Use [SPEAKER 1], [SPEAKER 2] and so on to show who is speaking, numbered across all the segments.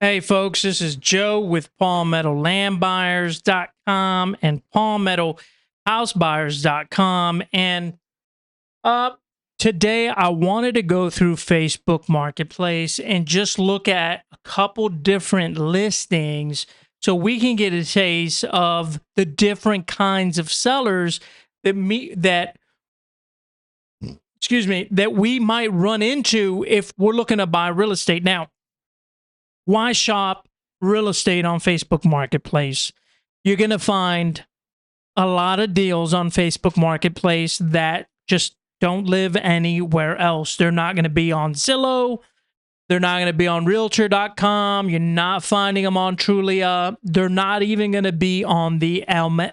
[SPEAKER 1] Hey folks, this is Joe with palmettolandbuyers.com and palmettohousebuyers.com. And uh, today I wanted to go through Facebook Marketplace and just look at a couple different listings so we can get a taste of the different kinds of sellers that that we might run into if we're looking to buy real estate. Now, why shop real estate on Facebook Marketplace? You're going to find a lot of deals on Facebook Marketplace that just don't live anywhere else. They're not going to be on Zillow. They're not going to be on Realtor.com. You're not finding them on Trulia. They're not even going to be on the MLS.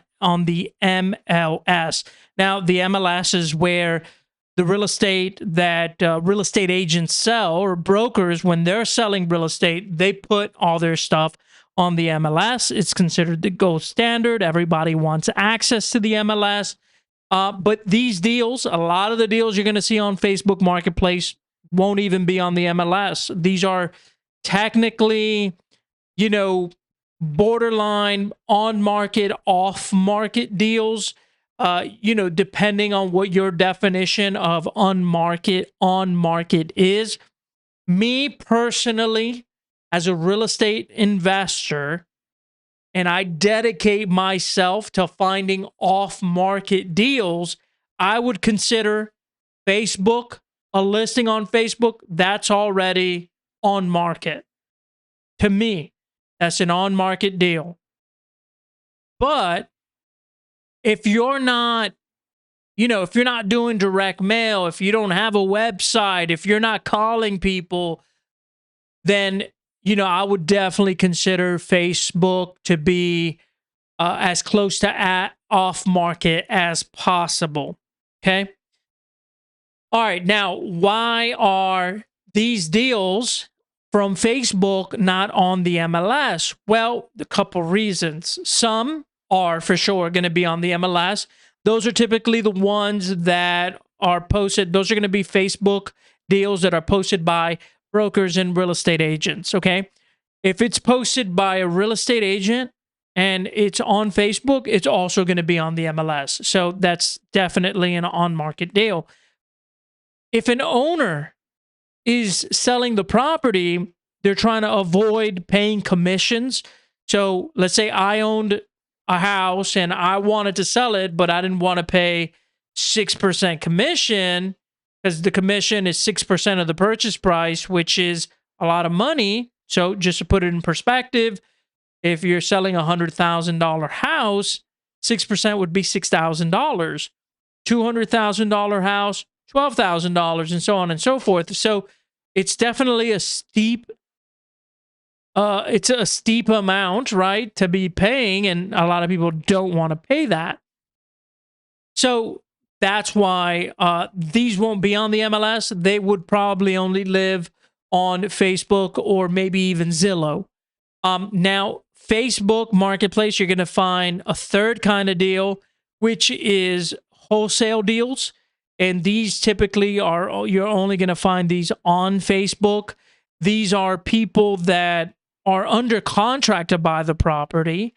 [SPEAKER 1] Now, the MLS is where the real estate that real estate agents sell, or brokers, when they're selling real estate, they put all their stuff on the MLS. It's considered the gold standard. Everybody wants access to the MLS. But these deals, a lot of the deals you're going to see on Facebook Marketplace won't even be on the MLS. These are technically, borderline on-market, off-market deals. Depending on what your definition of on-market is. Me personally, as a real estate investor, and I dedicate myself to finding off-market deals, I would consider Facebook, a listing on Facebook, that's already on market. To me, that's an on-market deal. But if you're not, if you're not doing direct mail, if you don't have a website, if you're not calling people, then, I would definitely consider Facebook to be as close to off market as possible. Okay. All right. Now, why are these deals from Facebook not on the MLS? Well, a couple reasons. Some are for sure going to be on the MLS. Those are typically the ones that are posted. Those are going to be Facebook deals that are posted by brokers and real estate agents, okay? If it's posted by a real estate agent and it's on Facebook, it's also going to be on the MLS. So that's definitely an on-market deal. If an owner is selling the property, they're trying to avoid paying commissions. So let's say I owned a house and I wanted to sell it, but I didn't want to pay 6% commission, because the commission is 6% of the purchase price, which is a lot of money. So just to put it in perspective, if you're selling a $100,000 house, 6% would be $6,000. $200,000 house, $12,000, and so on and so forth. So it's definitely a steep amount, right, to be paying, and a lot of people don't want to pay that. So that's why these won't be on the MLS. They would probably only live on Facebook or maybe even Zillow. Now, Facebook Marketplace, you're going to find a third kind of deal, which is wholesale deals. And these typically you're only going to find these on Facebook. These are people that are under contract to buy the property.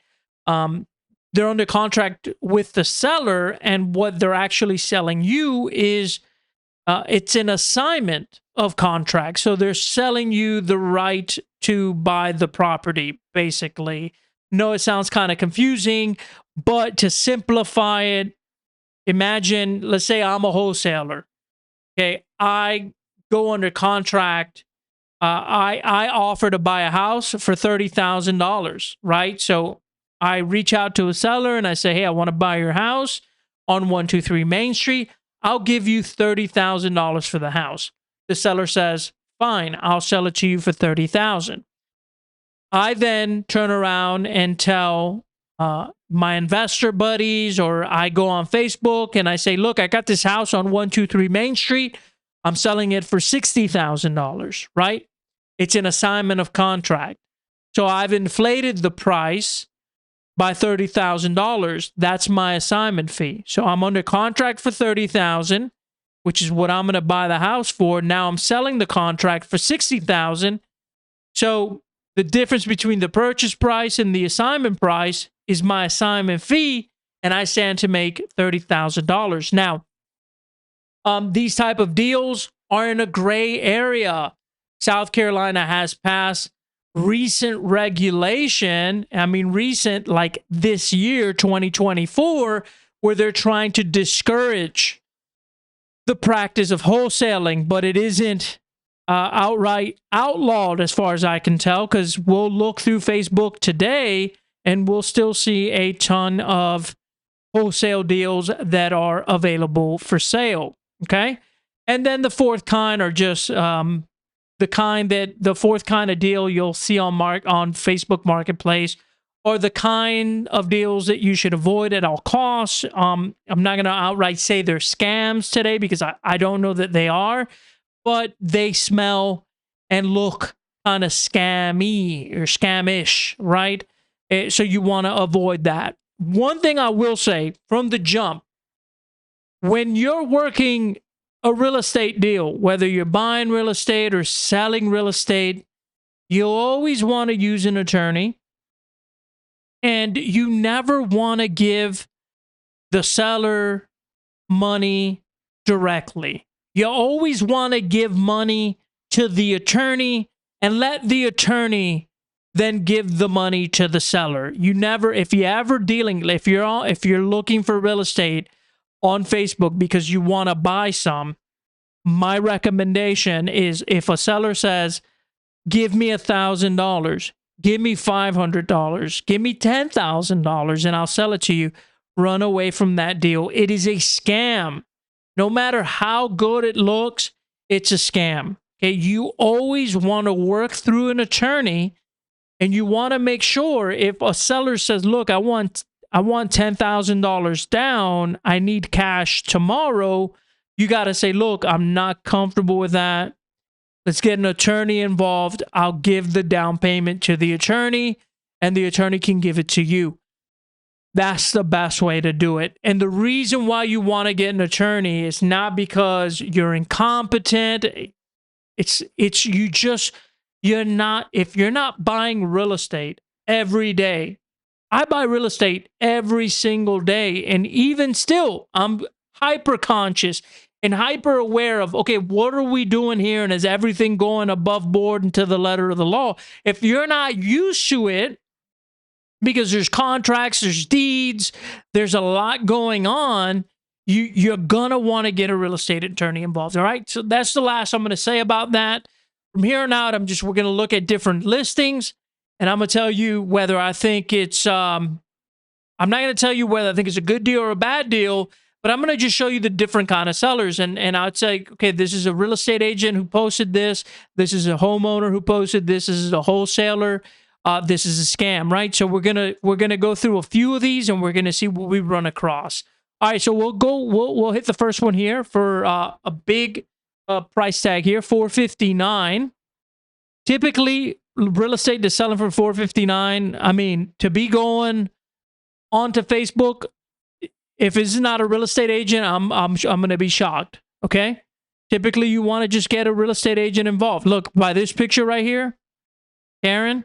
[SPEAKER 1] They're under contract with the seller, and what they're actually selling you is it's an assignment of contract. So they're selling you the right to buy the property, basically. No, it sounds kind of confusing, but to simplify it, imagine, let's say I'm a wholesaler. Okay, I go under contract. I offer to buy a house for $30,000, right? So I reach out to a seller and I say, hey, I want to buy your house on 123 Main Street. I'll give you $30,000 for the house. The seller says, fine, I'll sell it to you for $30,000. I then turn around and tell my investor buddies, or I go on Facebook and I say, look, I got this house on 123 Main Street. I'm selling it for $60,000, right? It's an assignment of contract. So I've inflated the price by $30,000. That's my assignment fee. So I'm under contract for $30,000, which is what I'm going to buy the house for. Now I'm selling the contract for $60,000. So The difference between the purchase price and the assignment price is my assignment fee, and I stand to make $30,000. Now, these type of deals are in a gray area. South Carolina has passed recent regulation. I mean, recent, like this year, 2024, where they're trying to discourage the practice of wholesaling, but it isn't outright outlawed as far as I can tell, because we'll look through Facebook today and we'll still see a ton of wholesale deals that are available for sale. Okay. And then the fourth kind are just the fourth kind of deal you'll see on Facebook Marketplace, or the kind of deals that you should avoid at all costs. I'm not going to outright say they're scams today, because I don't know that they are, but they smell and look kind of scammy or scamish, right? So you want to avoid that. One thing I will say from the jump, when you're working a real estate deal, whether you're buying real estate or selling real estate, you'll always want to use an attorney, and you never want to give the seller money directly. You always want to give money to the attorney and let the attorney then give the money to the seller. You never, if you're looking for real estate on Facebook because you want to buy some, my recommendation is, if a seller says, give me $1,000, give me $500, give me $10,000, and I'll sell it to you, run away from that deal. It is a scam. No matter how good it looks, it's a scam. Okay, you always want to work through an attorney, and you want to make sure, if a seller says, look, I want $10,000 down, I need cash tomorrow, you got to say, look, I'm not comfortable with that. Let's get an attorney involved. I'll give the down payment to the attorney, and the attorney can give it to you. That's the best way to do it. And the reason why you want to get an attorney is not because you're incompetent. You're not, if you're not buying real estate every day. I buy real estate every single day, and even still, I'm hyper conscious and hyper aware of, okay, what are we doing here? And is everything going above board and to the letter of the law? If you're not used to it, because there's contracts, there's deeds, there's a lot going on, you're going to want to get a real estate attorney involved. All right. So that's the last I'm going to say about that. From here on out, we're going to look at different listings, and I'm going to tell you whether I think it's, I'm not going to tell you whether I think it's a good deal or a bad deal, but I'm going to just show you the different kind of sellers. And I'd say, okay, this is a real estate agent who posted this. This is a homeowner who posted this. This is a wholesaler. This is a scam, right? So we're gonna go through a few of these, and we're gonna see what we run across. All right, so we'll hit the first one here for a big price tag here, $459. Typically, real estate is selling for $459. I mean, to be going onto Facebook, if it's not a real estate agent, I'm gonna be shocked. Okay, typically you want to just get a real estate agent involved. Look, by this picture right here, Karen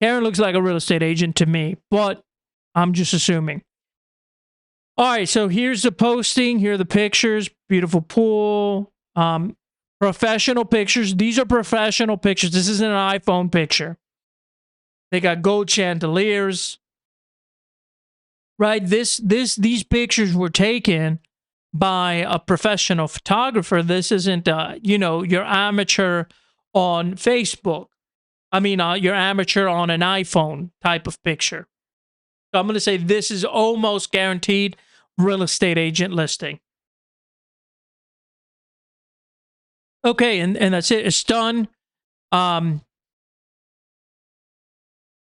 [SPEAKER 1] looks like a real estate agent to me, but I'm just assuming. All right, so here's the posting. Here are the pictures. Beautiful pool. Professional pictures. These are professional pictures. This isn't an iPhone picture. They got gold chandeliers. Right? These pictures were taken by a professional photographer. This isn't your amateur on Facebook. I mean, you're amateur on an iPhone type of picture. So I'm going to say this is almost guaranteed real estate agent listing. Okay, and that's it. It's done.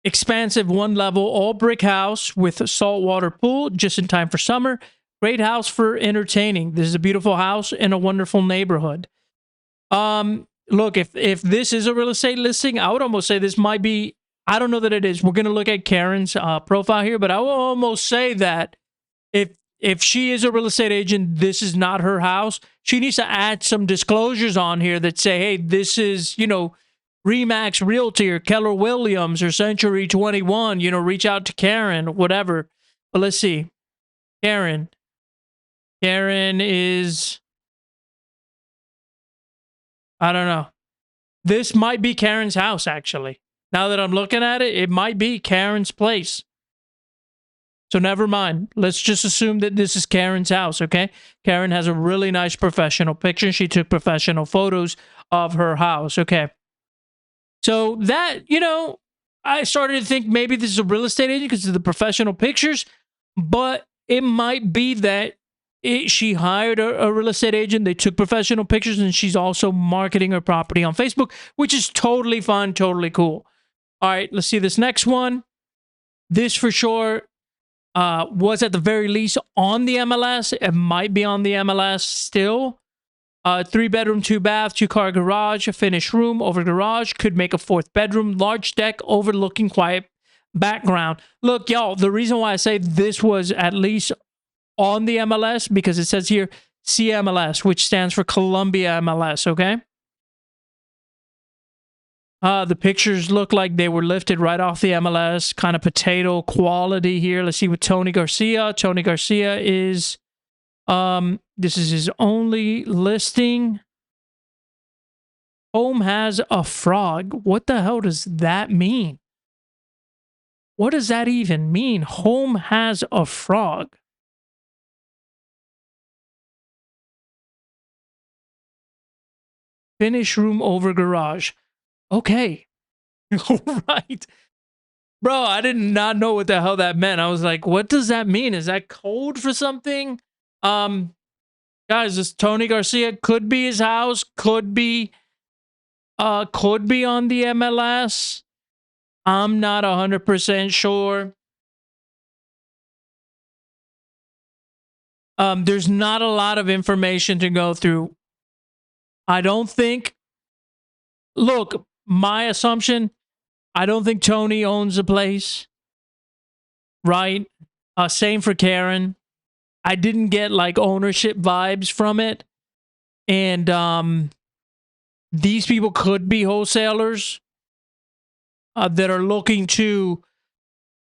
[SPEAKER 1] Expansive one-level all-brick house with a saltwater pool, just in time for summer. Great house for entertaining. This is a beautiful house in a wonderful neighborhood. Look, if this is a real estate listing, I would almost say this might be, I don't know that it is. We're going to look at Karen's profile here, but I will almost say that if she is a real estate agent, this is not her house. She needs to add some disclosures on here that say, hey, this is, Remax Realty or Keller Williams or Century 21, reach out to Karen, whatever. But let's see. Karen is, I don't know. This might be Karen's house, actually. Now that I'm looking at it, it might be Karen's place. So never mind. Let's just assume that this is Karen's house, okay? Karen has a really nice professional picture. She took professional photos of her house, okay? So that, I started to think maybe this is a real estate agent because of the professional pictures, but it might be that she hired a real estate agent. They took professional pictures and she's also marketing her property on Facebook, which is totally fine, totally cool. All right, let's see this next one. This for sure was at the very least on the MLS. It might be on the MLS still. 3-bedroom, 2-bath, 2-car garage, a finished room over garage, could make a 4th bedroom, large deck overlooking quiet background. Look, y'all, the reason why I say this was at least on the MLS, because it says here CMLS, which stands for Columbia MLS, okay? The pictures look like they were lifted right off the MLS, kind of potato quality here. Let's see with Tony Garcia. Tony Garcia is... this is his only listing. Home has a frog. What the hell does that mean? What does that even mean? Home has a frog. Finish room over garage. Okay. All right. Bro, I did not know what the hell that meant. I was like, what does that mean? Is that code for something? Guys, this Tony Garcia could be his house, could be on the MLS. I'm not 100% sure. There's not a lot of information to go through. I don't think, look, my assumption, I don't think Tony owns the place, right? Same for Karen. I didn't get like ownership vibes from it. And these people could be wholesalers that are looking to,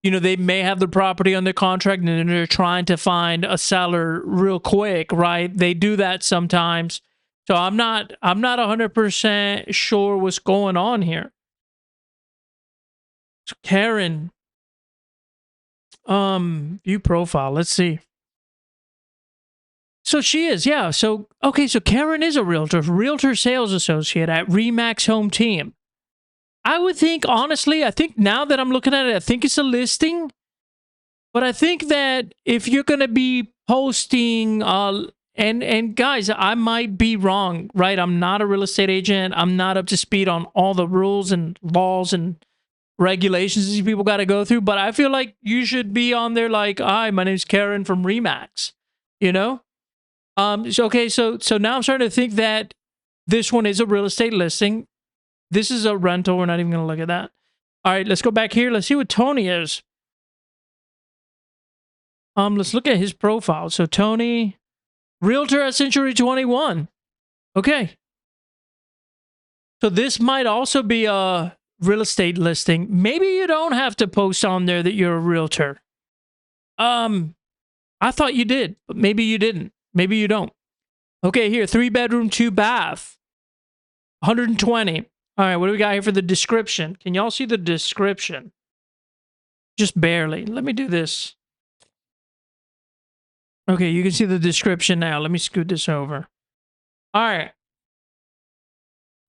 [SPEAKER 1] they may have the property under contract and they're trying to find a seller real quick, right? They do that sometimes. So I'm not 100% sure what's going on here. So Karen, view profile. Let's see. So she is, yeah. So, okay, so Karen is a realtor sales associate at Remax Home Team. I would think, honestly, I think now that I'm looking at it, I think it's a listing. But I think that if you're going to be posting, and guys, I might be wrong, right? I'm not a real estate agent. I'm not up to speed on all the rules and laws and regulations these people got to go through. But I feel like you should be on there like, hi, my name's Karen from Remax, Okay, so now I'm starting to think that this one is a real estate listing. This is a rental. We're not even going to look at that. All right, let's go back here. Let's see what Tony is. Let's look at his profile. So Tony, realtor at Century 21. Okay. So this might also be a real estate listing. Maybe you don't have to post on there that you're a realtor. I thought you did, but maybe you didn't. Maybe you don't. Okay, here, 3-bedroom, 2-bath, 120. All right, what do we got here for the description? Can y'all see the description? Just barely. Let me do this. Okay, you can see the description now. Let me scoot this over. All right.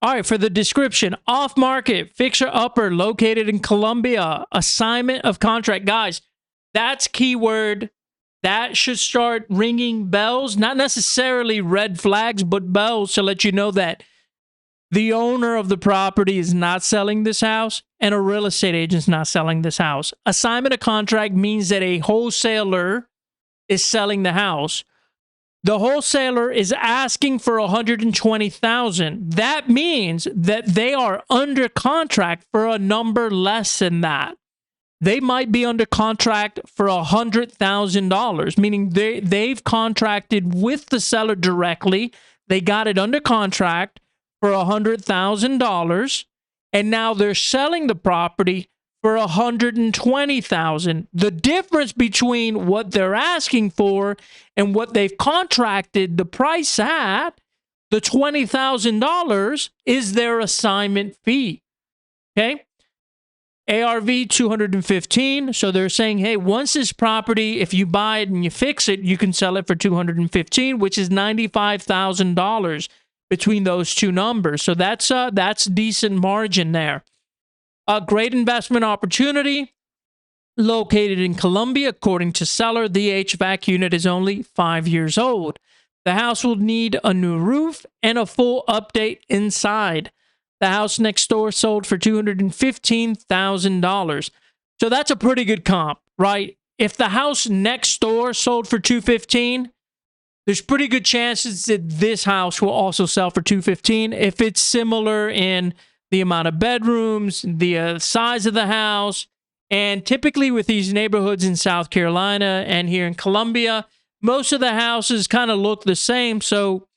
[SPEAKER 1] All right, for the description, off-market, fixer-upper, located in Columbia, assignment of contract. Guys, that's keyword. That should start ringing bells, not necessarily red flags, but bells to let you know that the owner of the property is not selling this house and a real estate agent is not selling this house. Assignment of contract means that a wholesaler is selling the house. The wholesaler is asking for $120,000. That means that they are under contract for a number less than that. They might be under contract for $100,000, meaning they've contracted with the seller directly. They got it under contract for $100,000, and now they're selling the property for $120,000. The difference between what they're asking for and what they've contracted the price at, the $20,000, is their assignment fee. Okay? ARV 215. So they're saying, hey, once this property, if you buy it and you fix it, you can sell it for 215, which is $95,000 between those two numbers. So that's decent margin there. A great investment opportunity. Located in Colombia, according to seller, the HVAC unit is only 5 years old. The house will need a new roof and a full update inside. The house next door sold for $215,000. So that's a pretty good comp, right? If the house next door sold for $215,000, there's pretty good chances that this house will also sell for $215,000 if it's similar in the amount of bedrooms, the size of the house. And typically with these neighborhoods in South Carolina and here in Columbia, most of the houses kind of look the same. So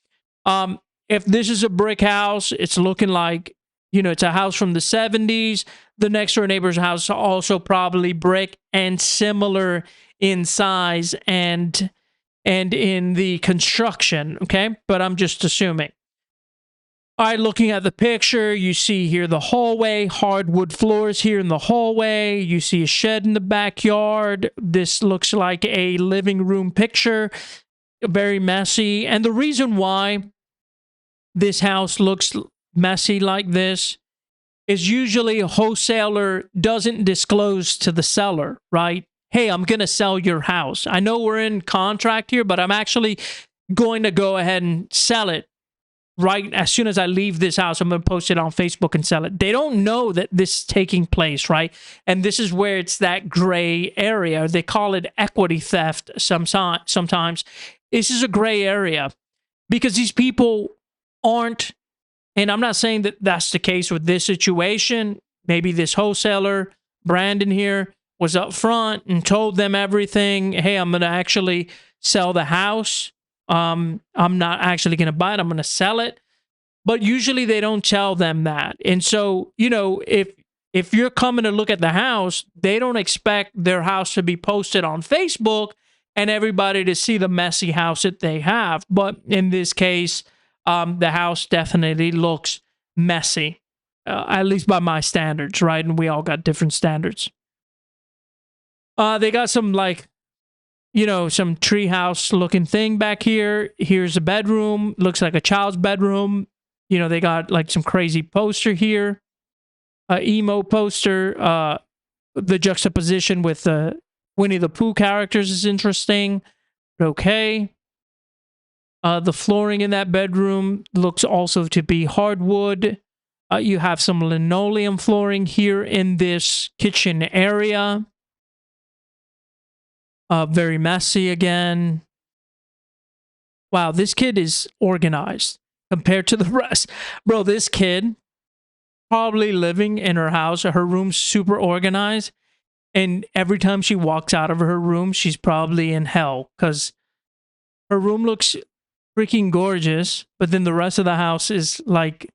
[SPEAKER 1] if this is a brick house, it's looking like, it's a house from the 70s. The next door neighbor's house is also probably brick and similar in size and in the construction, okay? But I'm just assuming. All right, looking at the picture, you see here the hallway, hardwood floors here in the hallway. You see a shed in the backyard. This looks like a living room picture, very messy. And the reason why this house looks messy like this is usually a wholesaler doesn't disclose to the seller, right? Hey, I'm going to sell your house. I know we're in contract here, but I'm actually going to go ahead and sell it. Right as soon as I leave this house, I'm going to post it on Facebook and sell it. They don't know that this is taking place, right? And this is where it's that gray area. They call it equity theft sometimes. This is a gray area because these people aren't, and I'm not saying that that's the case with this situation. Maybe this wholesaler, Brandon here, was up front and told them everything. Hey, I'm going to actually sell the house. I'm not actually going to buy it. I'm going to sell it. But usually they don't tell them that. And so, if you're coming to look at the house, they don't expect their house to be posted on Facebook and everybody to see the messy house that they have. But in this case, the house definitely looks messy, at least by my standards, right? And we all got different standards. They got some some treehouse looking thing back here. Here's a bedroom. Looks like a child's bedroom. They got like some crazy poster here. Emo poster. The juxtaposition with the Winnie the Pooh characters is interesting. Okay. The flooring in that bedroom looks also to be hardwood. You have some linoleum flooring here in this kitchen area. Very messy again. Wow, this kid is organized compared to the rest. Bro, this kid probably living in her house. Her room's super organized. And every time she walks out of her room, she's probably in hell because her room looks freaking gorgeous, but then the rest of the house is like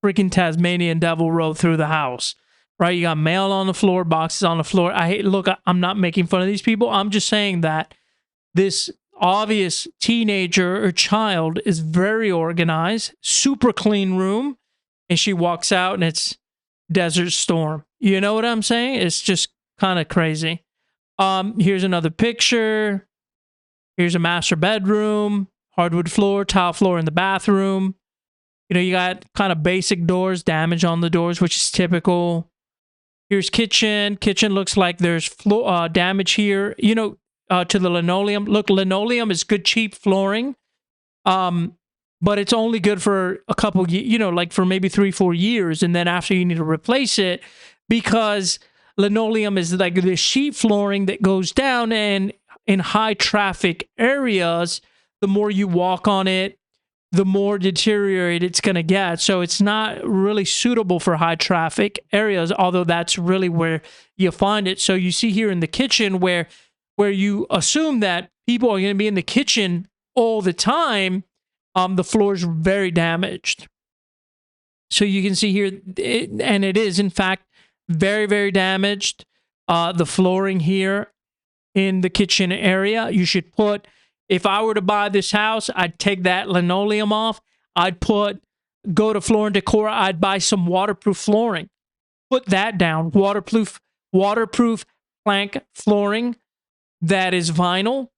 [SPEAKER 1] freaking Tasmanian devil rode through the house, right? You got mail on the floor, boxes on the floor. I'm not making fun of these people. I'm just saying that this obvious teenager or child is very organized, super clean room, and she walks out and it's Desert Storm. You know what I'm saying? It's just kind of crazy. Here's another picture. Here's a master bedroom. Hardwood floor, tile floor in the bathroom. You got kind of basic doors, damage on the doors, which is typical. Here's kitchen. Kitchen looks like there's damage here, to the linoleum. Look, linoleum is good, cheap flooring. But it's only good for a couple, like for maybe 3-4 years. And then after you need to replace it because linoleum is like the sheet flooring that goes down, and in high traffic areas, the more you walk on it, the more deteriorated it's going to get. So it's not really suitable for high traffic areas, although that's really where you find it. So you see here in the kitchen where you assume that people are going to be in the kitchen all the time, the floor is very damaged. So you can see here, and it is in fact very, very damaged. The flooring here in the kitchen area, you should put, if I were to buy this house, I'd take that linoleum off. I'd go to Floor and Decor, I'd buy some waterproof flooring. Put that down. Waterproof plank flooring that is vinyl,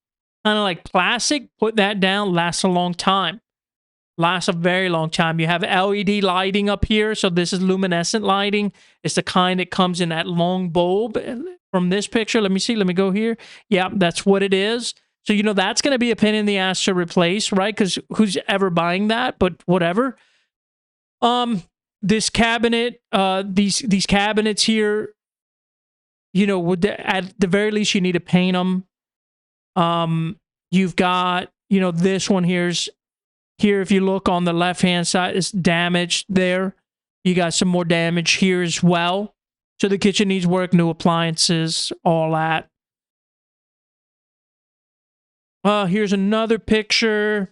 [SPEAKER 1] kind of like plastic. Put that down. Lasts a long time. Lasts a very long time. You have LED lighting up here. So this is luminescent lighting. It's the kind that comes in that long bulb. From this picture, let me see. Let me go here. Yeah, that's what it is. So, you know, that's going to be a pain in the ass to replace, right? Because who's ever buying that? But whatever. This cabinet, these cabinets here, you know, at the very least, you need to paint them. You've got, you know, this one here, if you look on the left-hand side, it's damaged there. You got some more damage here as well. So the kitchen needs work, new appliances, all that. Here's another picture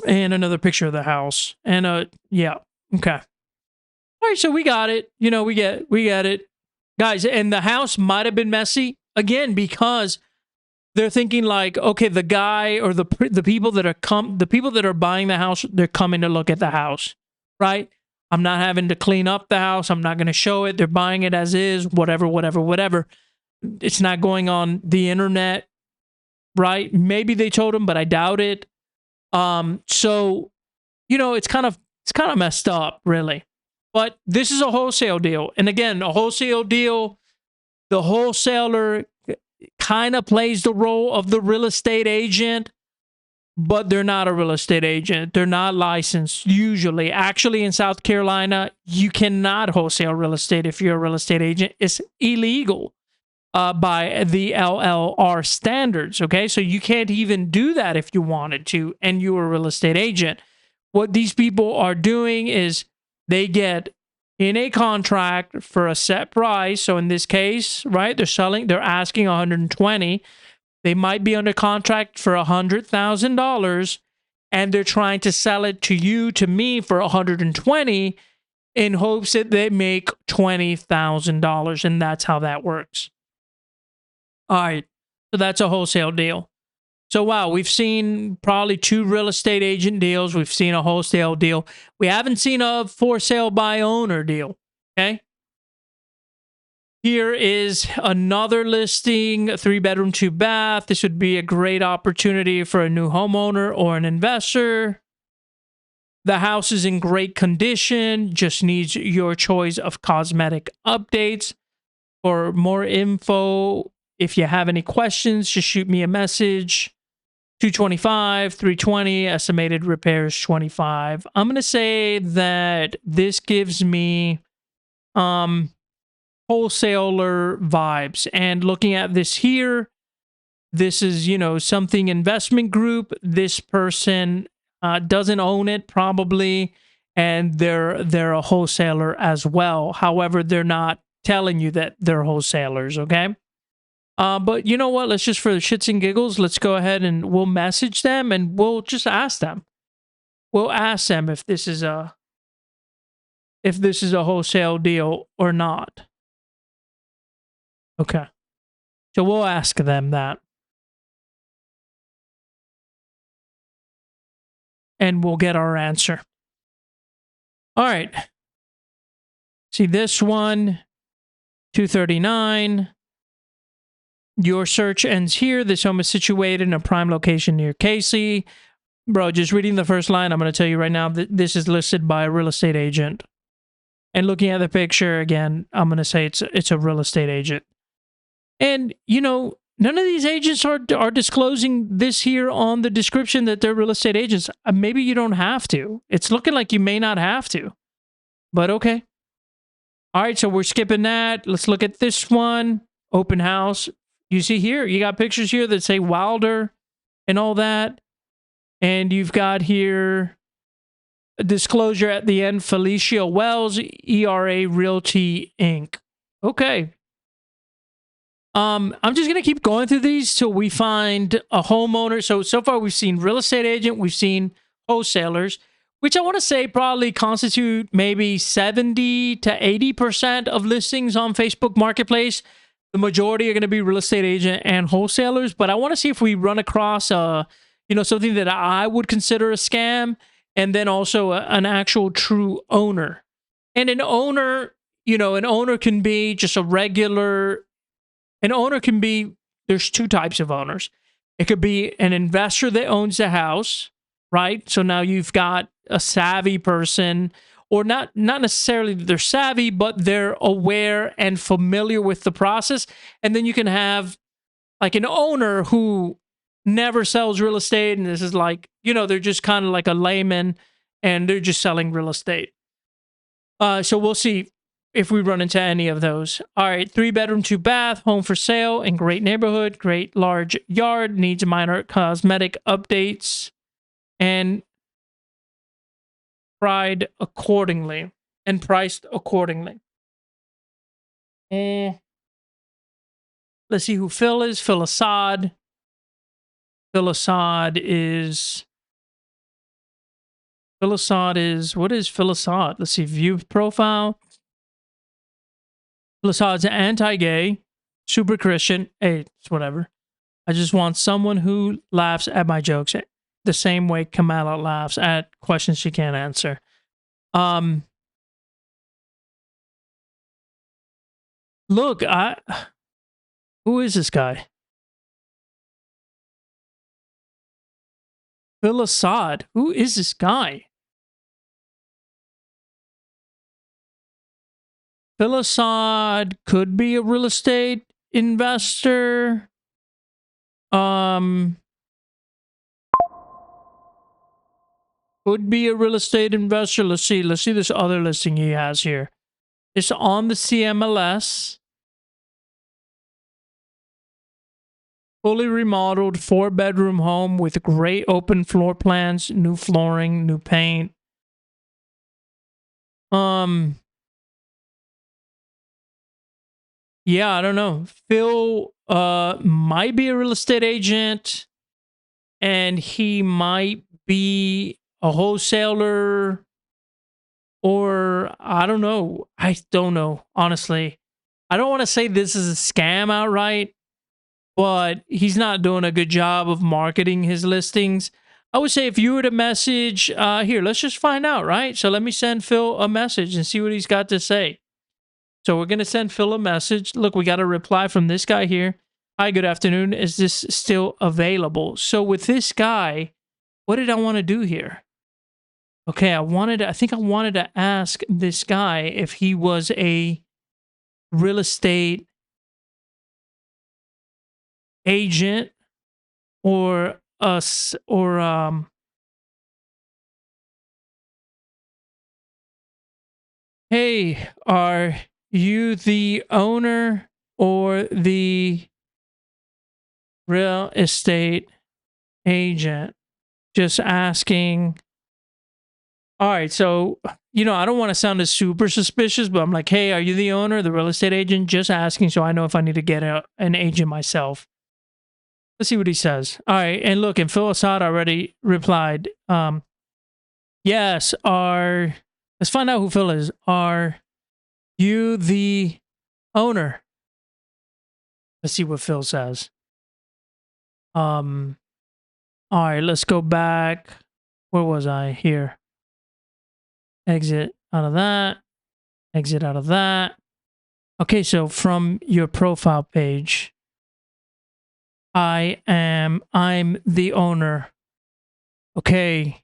[SPEAKER 1] and another picture of the house. And yeah, okay. All right, so we got it. You know, we get it. Guys, and the house might have been messy again because they're thinking like, okay, the guy or the people that are buying the house, they're coming to look at the house, right? I'm not having to clean up the house. I'm not going to show it. They're buying it as is, whatever. It's not going on the internet, right? Maybe they told them, but I doubt it. So, you know, it's kind of messed up, really. But this is a wholesale deal. And again, a wholesale deal, the wholesaler kind of plays the role of the real estate agent, but they're not a real estate agent. They're not licensed usually. Actually, in South Carolina, you cannot wholesale real estate if you're a real estate agent. It's illegal by the LLR standards, okay? So you can't even do that if you wanted to, and you're a real estate agent. What these people are doing is they get in a contract for a set price. So in this case, right, they're asking $120,000. They might be under contract for $100,000, and they're trying to sell it to you, to me, for $120,000 in hopes that they make $20,000, and that's how that works. All right, so that's a wholesale deal. So wow, we've seen probably 2 real estate agent deals. We've seen a wholesale deal. We haven't seen a for sale by owner deal. Okay. Here is another listing, a 3-bedroom, 2-bath. This would be a great opportunity for a new homeowner or an investor. The house is in great condition, just needs your choice of cosmetic updates. For more info, if you have any questions, just shoot me a message. 225, 320, estimated repairs 25. I'm going to say that this gives me wholesaler vibes. And looking at this here, this is, you know, something investment group. This person doesn't own it probably, and they're a wholesaler as well. However, they're not telling you that they're wholesalers, okay? But you know what? Let's just, for the shits and giggles, let's go ahead and we'll message them and we'll just ask them. We'll ask them if this is a wholesale deal or not. Okay. So we'll ask them that. And we'll get our answer. All right. See this one, 239. Your search ends here. This home is situated in a prime location near Casey. Bro, just reading the first line, I'm going to tell you right now that this is listed by a real estate agent. And looking at the picture, again, I'm going to say it's a real estate agent. And, you know, none of these agents are disclosing this here on the description that they're real estate agents. Maybe you don't have to. It's looking like you may not have to. But okay. All right, so we're skipping that. Let's look at this one. Open house. You see here, you got pictures here that say Wilder and all that. And you've got here a disclosure at the end, Felicia Wells, ERA Realty, Inc. Okay. I'm just going to keep going through these till we find a homeowner. So far we've seen real estate agent, we've seen wholesalers. which I want to say probably constitute maybe 70 to 80% of listings on Facebook Marketplace. The majority are going to be real estate agent and wholesalers, but I want to see if we run across something that I would consider a scam, and then also an actual true owner. And an owner, an owner can be just a regular. An owner can be, there's two types of owners. It could be an investor that owns the house, right? So now you've got a savvy person, or not necessarily that they're savvy, but they're aware and familiar with the process. And then you can have like an owner who never sells real estate, and this is like, they're just kind of like a layman, and they're just selling real estate. So we'll see if we run into any of those. All right, 3-bedroom, 2-bath, home for sale in great neighborhood, great large yard, needs minor cosmetic updates, and priced accordingly. Let's see who Phil is. Phil Assad. Phil Assad is, what is Phil Assad? Let's see, view profile. Phil Assad's anti-gay, super Christian. Hey, it's whatever. I just want someone who laughs at my jokes the same way Kamala laughs at questions she can't answer. Look, who is this guy? Phil Assad. Who is this guy? Phil Assad could be a real estate investor. Could be a real estate investor. Let's see this other listing he has here. It's on the CMLS. Fully remodeled 4-bedroom home with great open floor plans, new flooring, new paint. Yeah, I don't know. Phil might be a real estate agent, and he might be a wholesaler, or I don't know. I don't know, honestly. I don't want to say this is a scam outright, but he's not doing a good job of marketing his listings. I would say if you were to message, here, let's just find out, right? So let me send Phil a message and see what he's got to say. So we're going to send Phil a message. Look, we got a reply from this guy here. Hi, good afternoon. Is this still available? So with this guy, what did I want to do here? Okay, I think I wanted to ask this guy if he was a real estate agent or hey, are you the owner or the real estate agent? Just asking. All right, so I don't want to sound as super suspicious, but I'm like, hey, are you the owner, the real estate agent? Just asking, so I know if I need to get an agent myself. Let's see what he says. All right, and look, and Phil Assad already replied. Yes, let's find out who Phil is. Are you the owner? Let's see what Phil says. All right, let's go back. Where was I? Here. Exit out of that. Exit out of that. Okay, so from your profile page, I'm the owner. Okay,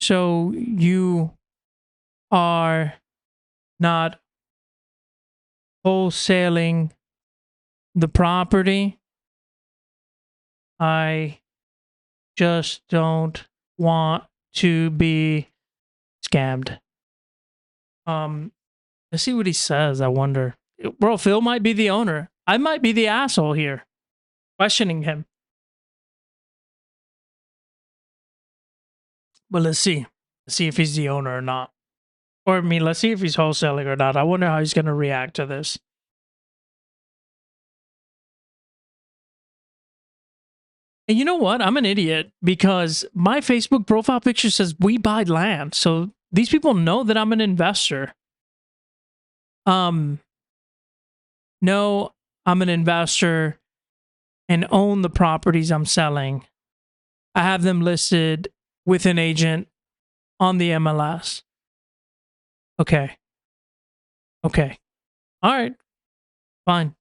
[SPEAKER 1] so you are not wholesaling the property. I just don't want to be scammed. Let's see what he says. I wonder. Bro, Phil might be the owner. I might be the asshole here, questioning him. But let's see. Let's see if he's the owner or not. Or let's see if he's wholesaling or not. I wonder how he's going to react to this. And you know what? I'm an idiot because my Facebook profile picture says we buy land. So these people know that I'm an investor. No, I'm an investor and own the properties I'm selling. I have them listed with an agent on the MLS. Okay. Okay. All right. Fine.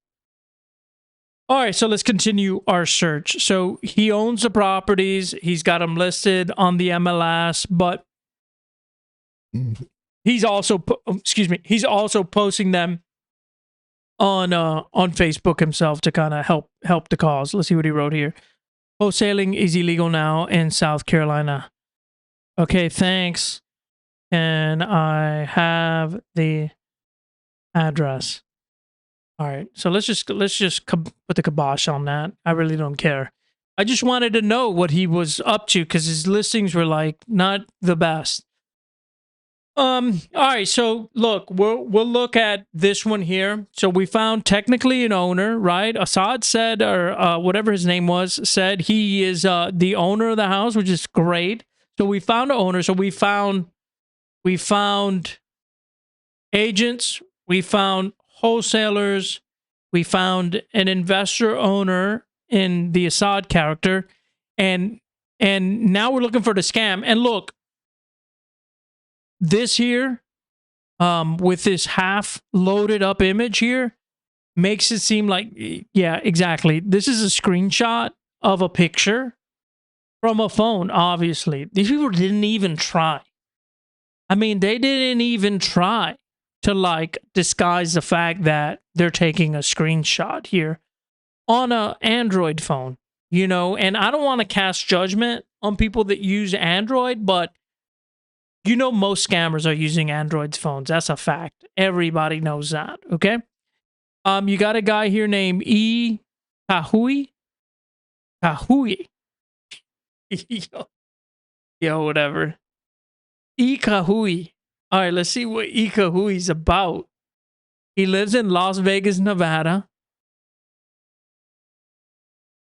[SPEAKER 1] All right. So let's continue our search. So he owns the properties. He's got them listed on the MLS, but he's also, he's also posting them on Facebook himself to kind of help the cause. Let's see what he wrote here. Wholesaling is illegal now in South Carolina. Okay, thanks. And I have the address. All right, so let's just put the kibosh on that. I really don't care. I just wanted to know what he was up to because his listings were like not the best. All right, so look, we'll look at this one here. So we found technically an owner, right? Assad said, or whatever his name was, said he is the owner of the house, which is great. So we found an owner. So we found agents, we found wholesalers, we found an investor owner in the Assad character, and now we're looking for the scam. And look, this here, with this half loaded up image here, makes it seem like, yeah, exactly. This is a screenshot of a picture from a phone, obviously. These people didn't even try. I mean, they didn't even try to like disguise the fact that they're taking a screenshot here on an Android phone, and I don't want to cast judgment on people that use Android, but most scammers are using Android's phones. That's a fact. Everybody knows that. Okay. You got a guy here named E. Kahui. Kahui. Yo, whatever. E. Kahui. All right, let's see what E. Kahui's about. He lives in Las Vegas, Nevada.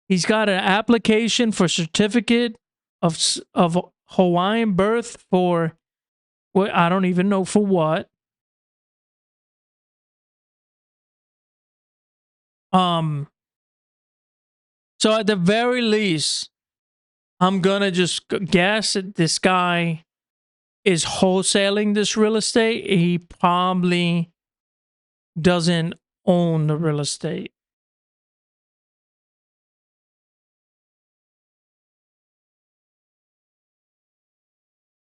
[SPEAKER 1] He's got an application for certificate of Hawaiian birth for what, I don't even know for what. So at the very least, I'm gonna just guess that this guy is wholesaling this real estate. He probably doesn't own the real estate.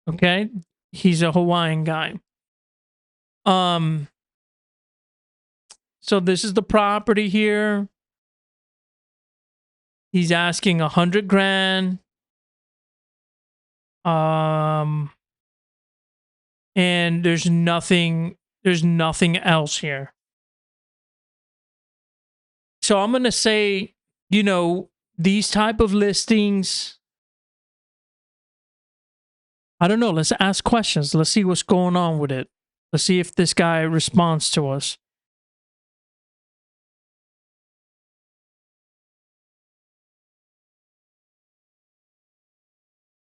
[SPEAKER 1] Okay, he's a Hawaiian guy. So this is the property here. He's asking 100 grand. And there's nothing else here. So I'm going to say, these type of listings, I don't know. Let's ask questions. Let's see what's going on with it. Let's see if this guy responds to us.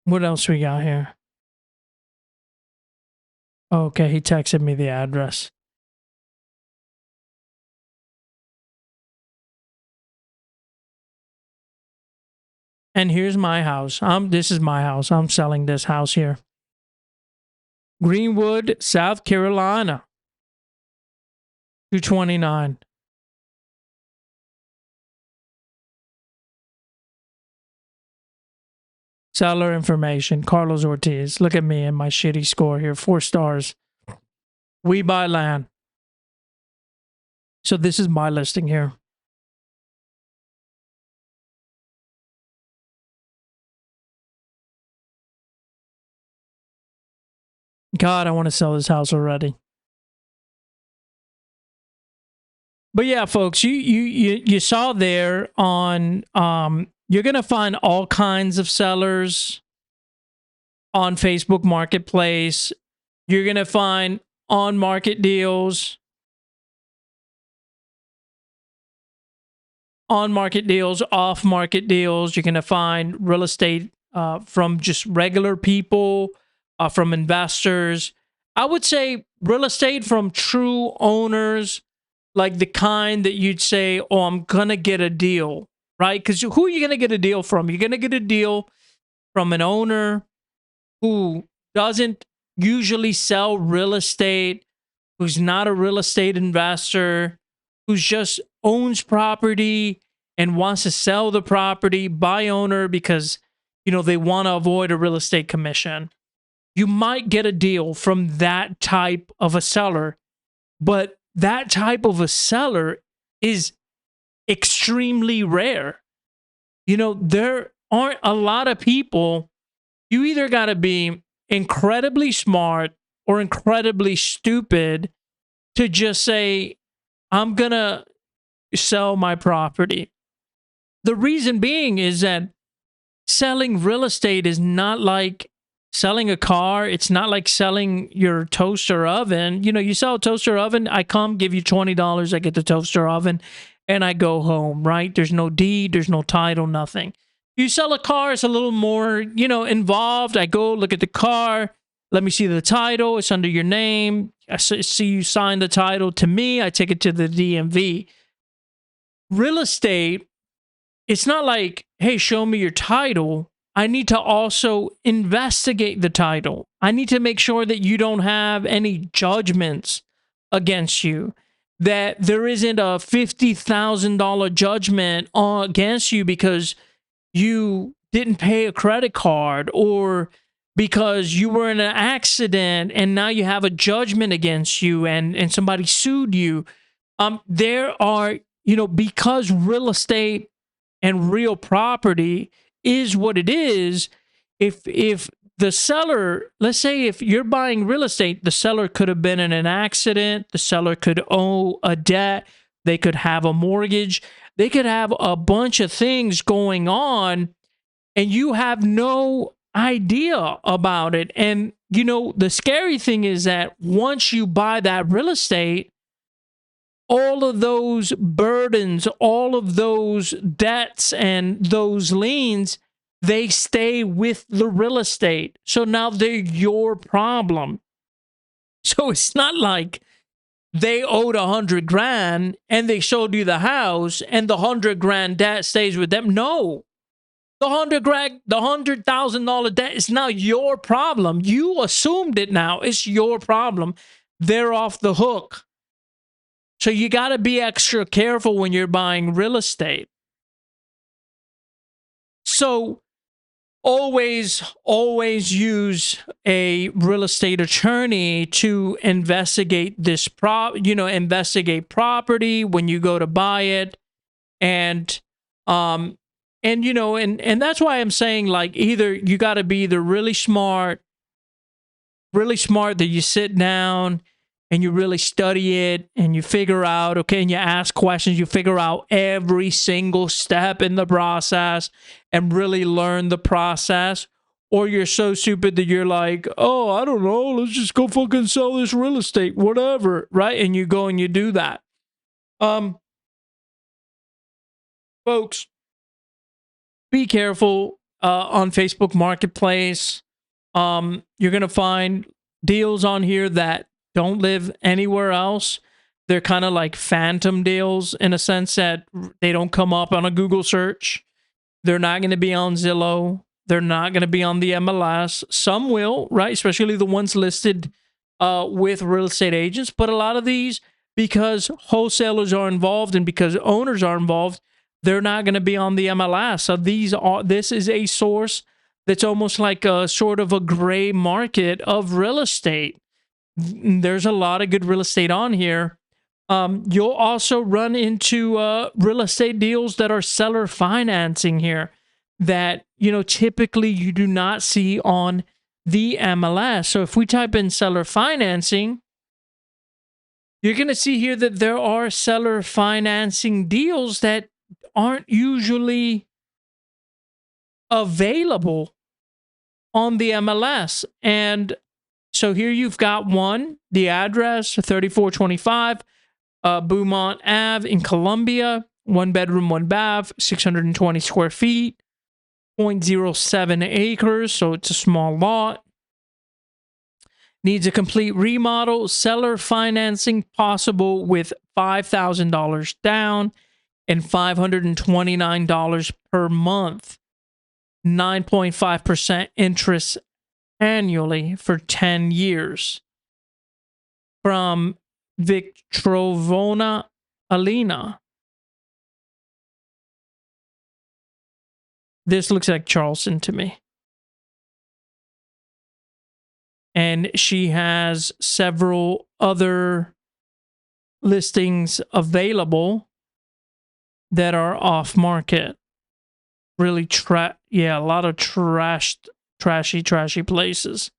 [SPEAKER 1] What else we got here? Okay, he texted me the address. And here's my house. This is my house. I'm selling this house here. Greenwood, South Carolina. 229. Seller information, Carlos Ortiz. Look at me and my shitty score here. 4 stars. We buy land. So this is my listing here. God, I want to sell this house already. But yeah, folks, you saw there on you're going to find all kinds of sellers on Facebook Marketplace. You're going to find on-market deals on-market deals, off-market deals. You're going to find real estate from just regular people, from investors. I would say real estate from true owners, like the kind that you'd say, oh, I'm going to get a deal, right? Because who are you going to get a deal from? You're going to get a deal from an owner who doesn't usually sell real estate, who's not a real estate investor, who's just owns property and wants to sell the property by owner because, they want to avoid a real estate commission. You might get a deal from that type of a seller, but that type of a seller is extremely rare. There aren't a lot of people. You either got to be incredibly smart or incredibly stupid to just say, I'm going to sell my property. The reason being is that selling real estate is not like selling a car. It's not like selling your toaster oven. You sell a toaster oven, I come, give you $20, I get the toaster oven, and I go home, right? There's no deed, there's no title, nothing. You sell a car, it's a little more, involved. I go look at the car. Let me see the title. It's under your name. I see you sign the title to me. I take it to the DMV. Real estate, it's not like, hey, show me your title. I need to also investigate the title. I need to make sure that you don't have any judgments against you, that there isn't a $50,000 judgment against you because you didn't pay a credit card or because you were in an accident and now you have a judgment against you and somebody sued you. There are, because real estate and real property is what it is, if the seller, let's say if you're buying real estate, the seller could have been in an accident, the seller could owe a debt, they could have a mortgage, they could have a bunch of things going on, and you have no idea about it. And, the scary thing is that once you buy that real estate, all of those burdens, all of those debts and those liens, they stay with the real estate. So now they're your problem. So it's not like they owed $100,000 and they sold you the house and the $100,000 debt stays with them. No, the $100,000 debt is now your problem. You assumed it now. It's your problem. They're off the hook. So you got to be extra careful when you're buying real estate. So always use a real estate attorney to investigate this investigate property when you go to buy it. And that's why I'm saying, like, either you got to be either really smart that you sit down and you really study it and you figure out, okay, and you ask questions, you figure out every single step in the process and really learn the process. Or you're so stupid that you're like, oh, I don't know, let's just go fucking sell this real estate, whatever, right? And you go and you do that. Folks, be careful on Facebook Marketplace. You're going to find deals on here that don't live anywhere else. They're kind of like phantom deals in a sense that they don't come up on a Google search. They're not going to be on Zillow. They're not going to be on the MLS. Some will, right? Especially the ones listed with real estate agents. But a lot of these, because wholesalers are involved and because owners are involved, they're not going to be on the MLS. So this is a source that's almost like a sort of a gray market of real estate. There's a lot of good real estate on here. You'll also run into real estate deals that are seller financing here that, typically you do not see on the MLS. So if we type in seller financing, you're going to see here that there are seller financing deals that aren't usually available on the MLS. And so here you've got one, the address, 3425 Beaumont Ave in Columbia. 1 bedroom, 1 bath, 620 square feet, 0.07 acres, so it's a small lot. Needs a complete remodel, seller financing possible with $5,000 down and $529 per month, 9.5% interest annually for 10 years. From Victrovona Alina. This looks like Charleston to me. And she has several other listings available that are off market. Really a lot of trashy places.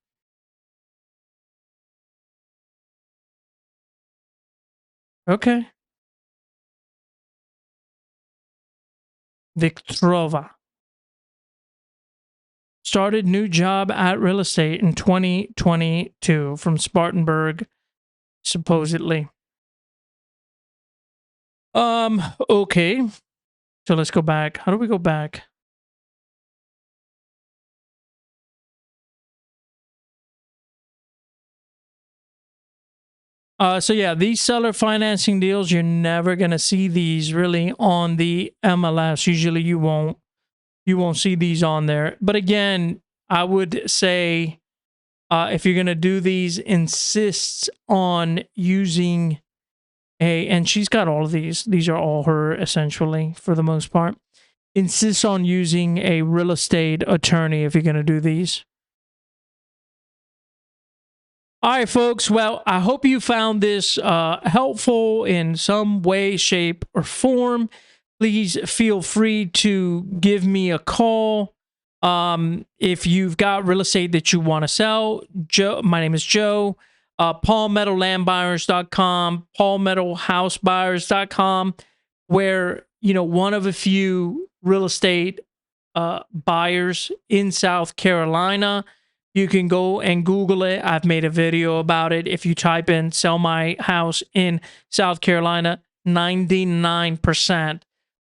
[SPEAKER 1] Okay. Victrova. Started new job at real estate in 2022 from Spartanburg, supposedly. Okay. So let's go back. How do we go back? So yeah, these seller financing deals, you're never gonna see these really on the MLS. Usually you won't see these on there. But again, I would say if you're gonna do these, insist on using and she's got all of these. These are all her essentially for the most part. Insist on using a real estate attorney if you're gonna do these. All right, folks. Well, I hope you found this helpful in some way, shape, or form. Please feel free to give me a call if you've got real estate that you want to sell. Joe, my name is Joe. PaulMeadowLandBuyers.com, PaulMeadowHouseBuyers.com, where one of a few real estate buyers in South Carolina. You can go and Google it. I've made a video about it. If you type in sell my house in South Carolina, 99%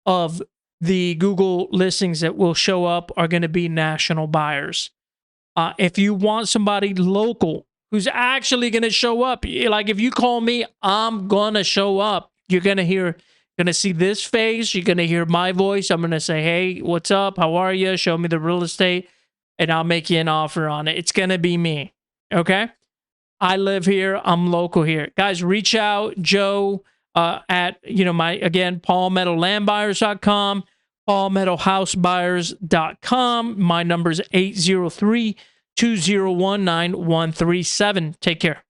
[SPEAKER 1] of the Google listings that will show up are going to be national buyers. If you want somebody local who's actually going to show up, like if you call me, I'm going to show up. You're going to see this face. You're going to hear my voice. I'm going to say, hey, what's up? How are you? Show me the real estate. And I'll make you an offer on it. It's going to be me. Okay? I live here. I'm local here. Guys, reach out. Joe at, PaulMeadowLandBuyers.com, PaulMeadowHouseBuyers.com. My number is 803-201-9137. Take care.